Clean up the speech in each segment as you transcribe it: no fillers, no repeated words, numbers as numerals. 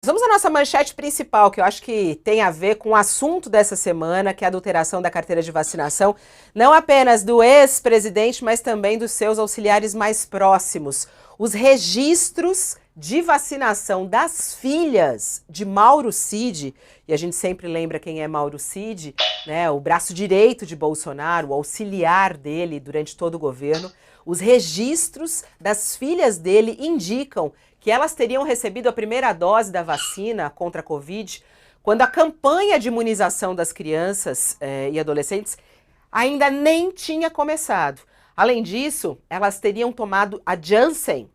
Vamos à nossa manchete principal, que eu acho que tem a ver com o assunto dessa semana, que é a adulteração da carteira de vacinação, não apenas do ex-presidente, mas também dos seus auxiliares mais próximos. Os registros de vacinação das filhas de Mauro Cid, e a gente sempre lembra quem é Mauro Cid, né, o braço direito de Bolsonaro, o auxiliar dele durante todo o governo. Os registros das filhas dele indicam que elas teriam recebido a primeira dose da vacina contra a Covid quando a campanha de imunização das crianças e adolescentes ainda nem tinha começado. Além disso, elas teriam tomado a Janssen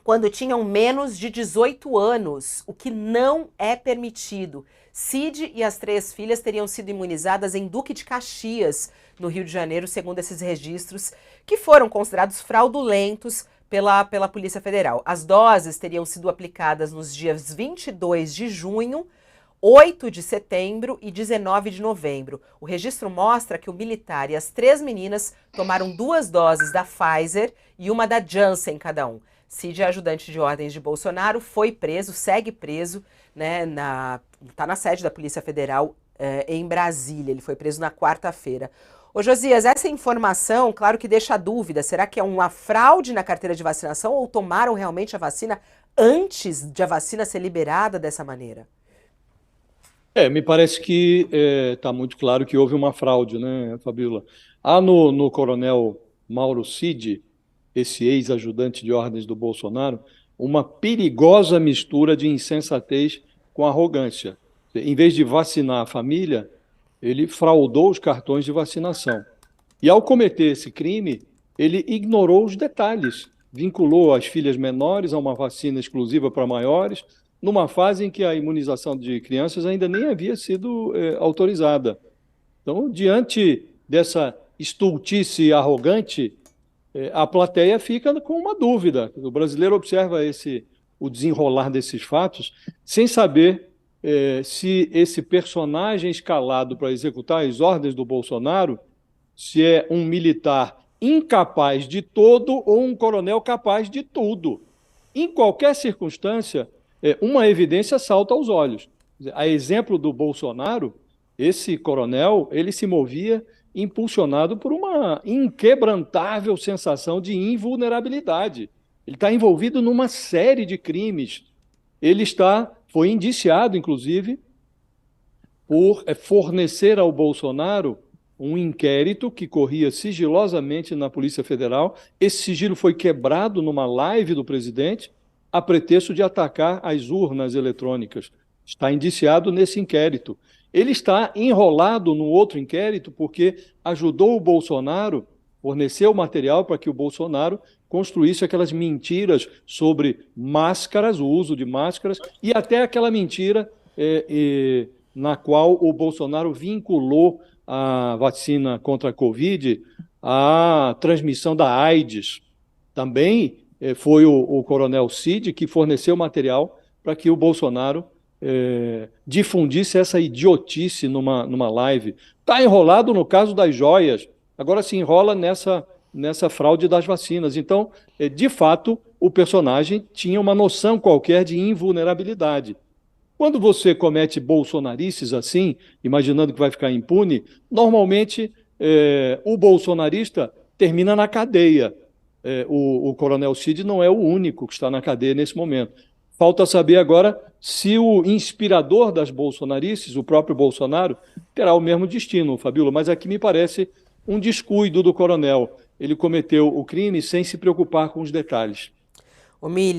quando tinham menos de 18 anos, o que não é permitido. Cid e as 3 filhas teriam sido imunizadas em Duque de Caxias, no Rio de Janeiro, segundo esses registros, que foram considerados fraudulentos pela Polícia Federal. As doses teriam sido aplicadas nos dias 22 de junho, 8 de setembro e 19 de novembro. O registro mostra que o militar e as 3 meninas tomaram 2 doses da Pfizer e uma da Janssen cada um. Cid, ajudante de ordens de Bolsonaro, foi preso, segue preso, né, tá na sede da Polícia Federal em Brasília. Ele foi preso na quarta-feira. Ô Josias, essa informação, claro que deixa dúvida. Será que é uma fraude na carteira de vacinação ou tomaram realmente a vacina antes de a vacina ser liberada dessa maneira? Me parece que está muito claro que houve uma fraude, né, Fabíola? Há no coronel Mauro Cid, esse ex-ajudante de ordens do Bolsonaro, uma perigosa mistura de insensatez com arrogância. Em vez de vacinar a família, ele fraudou os cartões de vacinação. E ao cometer esse crime, ele ignorou os detalhes, vinculou as filhas menores a uma vacina exclusiva para maiores, numa fase em que a imunização de crianças ainda nem havia sido autorizada. Então, diante dessa estultice arrogante, a plateia fica com uma dúvida. O brasileiro observa o desenrolar desses fatos sem saber se esse personagem escalado para executar as ordens do Bolsonaro, se é um militar incapaz de todo ou um coronel capaz de tudo. Em qualquer circunstância, uma evidência salta aos olhos. A exemplo do Bolsonaro, esse coronel, ele se movia impulsionado por uma inquebrantável sensação de invulnerabilidade. Ele está envolvido numa série de crimes. Foi indiciado, inclusive, por fornecer ao Bolsonaro um inquérito que corria sigilosamente na Polícia Federal. Esse sigilo foi quebrado numa live do presidente a pretexto de atacar as urnas eletrônicas. Está indiciado nesse inquérito. Ele está enrolado no outro inquérito porque ajudou o Bolsonaro, forneceu material para que o Bolsonaro construísse aquelas mentiras sobre máscaras, o uso de máscaras, e até aquela mentira na qual o Bolsonaro vinculou a vacina contra a Covid à transmissão da AIDS. Também foi o coronel Cid que forneceu material para que o Bolsonaro difundisse essa idiotice numa live. Está enrolado no caso das joias, agora se enrola nessa fraude das vacinas. Então, de fato, o personagem tinha uma noção qualquer de invulnerabilidade. Quando você comete bolsonarices assim, imaginando que vai ficar impune, normalmente o bolsonarista termina na cadeia. O coronel Cid não é o único que está na cadeia nesse momento. Falta saber agora se o inspirador das bolsonarices, o próprio Bolsonaro, terá o mesmo destino, Fabíola. Mas aqui me parece um descuido do coronel. Ele cometeu o crime sem se preocupar com os detalhes. Ô Mili,